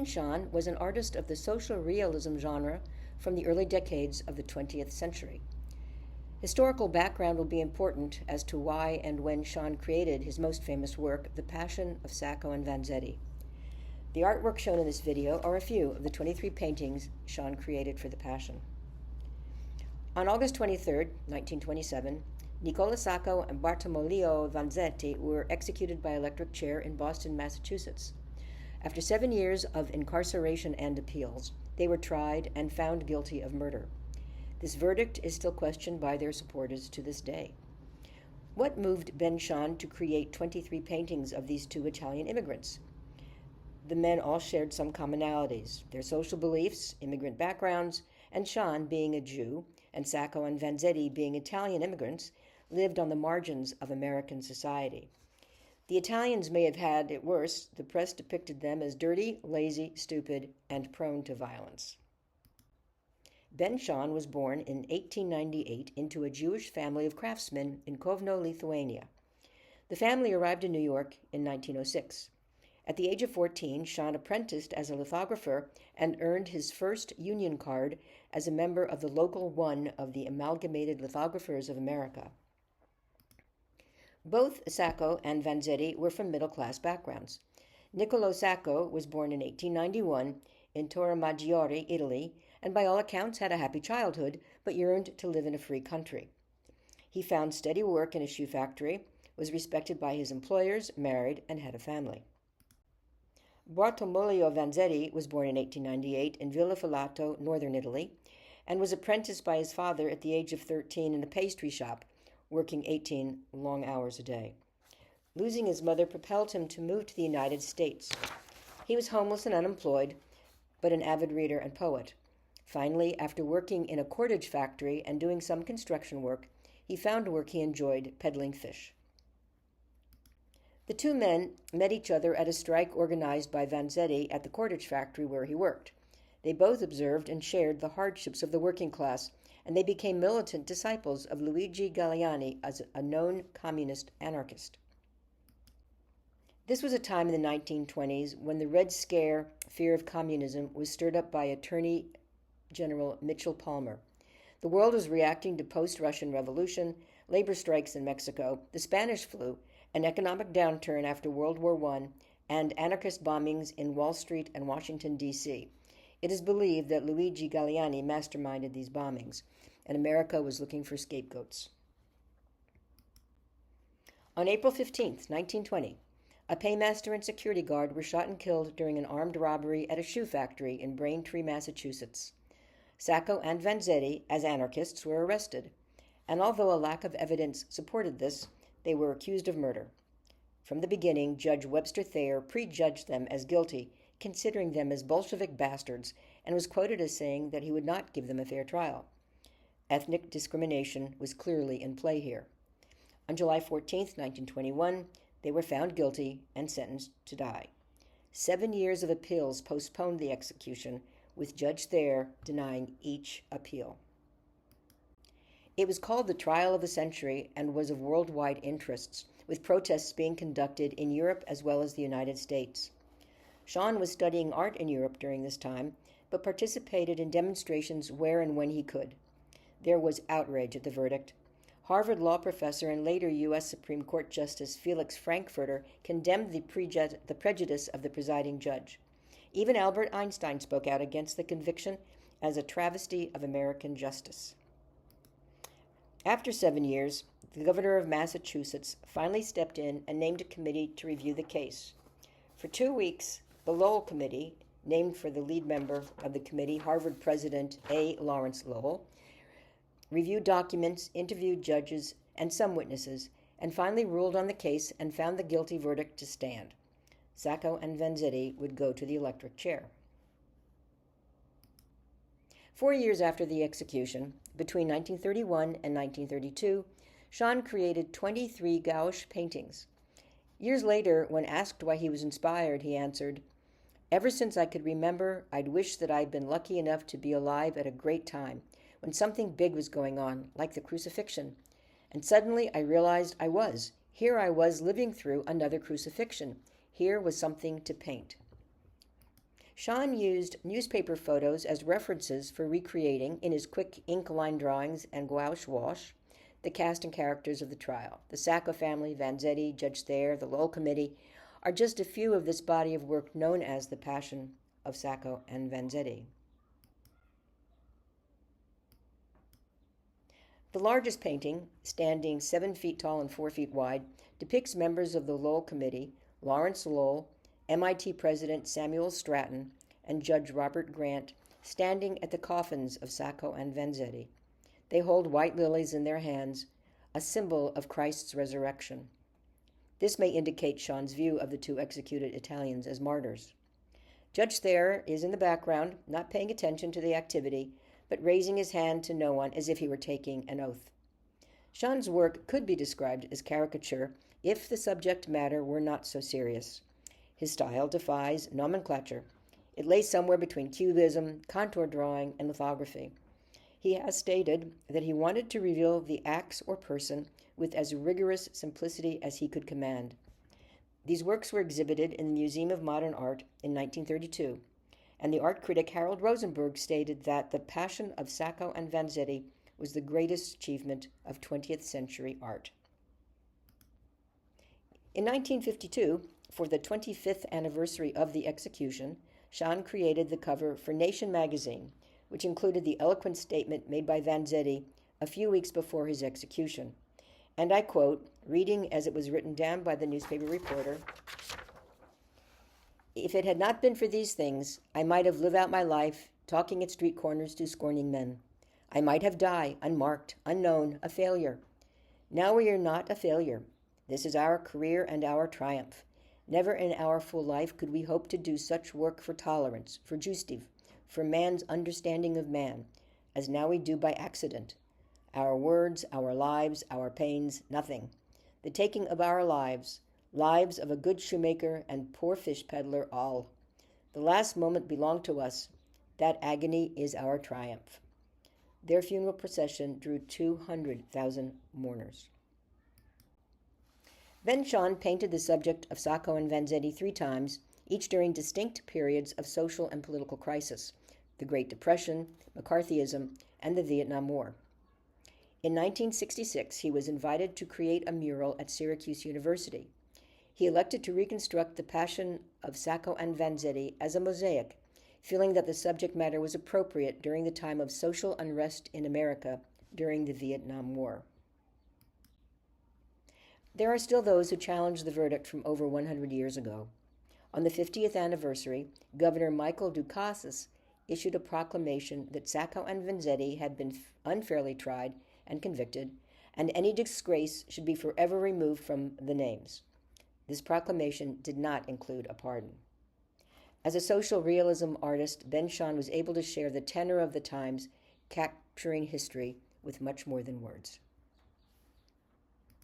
Shahn was an artist of the social realism genre from the early decades of the 20th century. Historical background will be important as to why and when Shahn created his most famous work, The Passion of Sacco and Vanzetti. The artwork shown in this video are a few of the 23 paintings Shahn created for The Passion. On August 23, 1927, Nicola Sacco and Bartolomeo Vanzetti were executed by electric chair in Boston, Massachusetts. After 7 years of incarceration and appeals, they were tried and found guilty of murder. This verdict is still questioned by their supporters to this day. What moved Shahn to create 23 paintings of these two Italian immigrants? The men all shared some commonalities: their social beliefs, immigrant backgrounds, and Shahn, being a Jew, and Sacco and Vanzetti, being Italian immigrants, lived on the margins of American society. The Italians may have had it worse. The press depicted them as dirty, lazy, stupid, and prone to violence. Shahn was born in 1898 into a Jewish family of craftsmen in Kovno, Lithuania. The family arrived in New York in 1906. At the age of 14, Shahn apprenticed as a lithographer and earned his first union card as a member of the Local 1 of the Amalgamated Lithographers of America. Both Sacco and Vanzetti were from middle-class backgrounds. Niccolo Sacco was born in 1891 in Torremaggiore, Italy, and by all accounts had a happy childhood, but yearned to live in a free country. He found steady work in a shoe factory, was respected by his employers, married, and had a family. Bartolomeo Vanzetti was born in 1898 in Villafalato, northern Italy, and was apprenticed by his father at the age of 13 in a pastry shop, working 18 long hours a day. Losing his mother propelled him to move to the United States. He was homeless and unemployed, but an avid reader and poet. Finally, after working in a cordage factory and doing some construction work, he found work he enjoyed, peddling fish. The two men met each other at a strike organized by Vanzetti at the cordage factory where he worked. They both observed and shared the hardships of the working class, and they became militant disciples of Luigi Galliani as a known communist anarchist. This was a time in the 1920s when the Red Scare, fear of communism, was stirred up by Attorney General Mitchell Palmer. The world was reacting to post-Russian Revolution, labor strikes in Mexico, the Spanish flu, an economic downturn after World War I, and anarchist bombings in Wall Street and Washington, D.C. It is believed that Luigi Galliani masterminded these bombings, and America was looking for scapegoats. On April 15, 1920, a paymaster and security guard were shot and killed during an armed robbery at a shoe factory in Braintree, Massachusetts. Sacco and Vanzetti, as anarchists, were arrested, and although a lack of evidence supported this, they were accused of murder. From the beginning, Judge Webster Thayer prejudged them as guilty, considering them as Bolshevik bastards, and was quoted as saying that he would not give them a fair trial. Ethnic discrimination was clearly in play here. On July 14, 1921, they were found guilty and sentenced to die. 7 years of appeals postponed the execution, with Judge Thayer denying each appeal. It was called the trial of the century and was of worldwide interests, with protests being conducted in Europe as well as the United States. Shahn was studying art in Europe during this time, but participated in demonstrations where and when he could. There was outrage at the verdict. Harvard law professor and later U.S. Supreme Court Justice Felix Frankfurter condemned the prejudice of the presiding judge. Even Albert Einstein spoke out against the conviction as a travesty of American justice. After 7 years, the governor of Massachusetts finally stepped in and named a committee to review the case. For 2 weeks, the Lowell Committee, named for the lead member of the committee, Harvard President A. Lawrence Lowell, reviewed documents, interviewed judges and some witnesses, and finally ruled on the case and found the guilty verdict to stand. Sacco and Vanzetti would go to the electric chair. 4 years after the execution, between 1931 and 1932, Shahn created 23 gouache paintings. Years later, when asked why he was inspired, he answered, "Ever since I could remember, I'd wished that I'd been lucky enough to be alive at a great time, when something big was going on, like the crucifixion. And suddenly I realized Here I was living through another crucifixion. Here was something to paint." Shahn used newspaper photos as references for recreating, in his quick ink line drawings and gouache wash, the cast and characters of the trial. The Sacco family, Vanzetti, Judge Thayer, the Lowell Committee are just a few of this body of work known as The Passion of Sacco and Vanzetti. The largest painting, standing 7 feet tall and 4 feet wide, depicts members of the Lowell Committee, Lawrence Lowell, MIT President Samuel Stratton, and Judge Robert Grant, standing at the coffins of Sacco and Vanzetti. They hold white lilies in their hands, a symbol of Christ's resurrection. This may indicate Shahn's view of the two executed Italians as martyrs. Judge Thayer is in the background, not paying attention to the activity, but raising his hand to no one as if he were taking an oath. Shahn's work could be described as caricature if the subject matter were not so serious. His style defies nomenclature. It lays somewhere between cubism, contour drawing, and lithography. He has stated that he wanted to reveal the acts or person with as rigorous simplicity as he could command. These works were exhibited in the Museum of Modern Art in 1932, and the art critic Harold Rosenberg stated that The Passion of Sacco and Vanzetti was the greatest achievement of 20th century art. In 1952, for the 25th anniversary of the execution, Shahn created the cover for Nation magazine, which included the eloquent statement made by Vanzetti a few weeks before his execution. And I quote, reading as it was written down by the newspaper reporter, "If it had not been for these things, I might have lived out my life talking at street corners to scorning men. I might have died, unmarked, unknown, a failure. Now we are not a failure. This is our career and our triumph. Never in our full life could we hope to do such work for tolerance, for justice, for man's understanding of man, as now we do by accident. Our words, our lives, our pains, nothing. The taking of our lives, lives of a good shoemaker and poor fish peddler, all. The last moment belonged to us. That agony is our triumph." Their funeral procession drew 200,000 mourners. Then Shahn painted the subject of Sacco and Vanzetti 3 times, each during distinct periods of social and political crisis: the Great Depression, McCarthyism, and the Vietnam War. In 1966, he was invited to create a mural at Syracuse University. He elected to reconstruct The Passion of Sacco and Vanzetti as a mosaic, feeling that the subject matter was appropriate during the time of social unrest in America during the Vietnam War. There are still those who challenge the verdict from over 100 years ago. On the 50th anniversary, Governor Michael Dukakis issued a proclamation that Sacco and Vanzetti had been unfairly tried and convicted, and any disgrace should be forever removed from the names. This proclamation did not include a pardon. As a social realism artist, Ben Shahn was able to share the tenor of the times, capturing history with much more than words.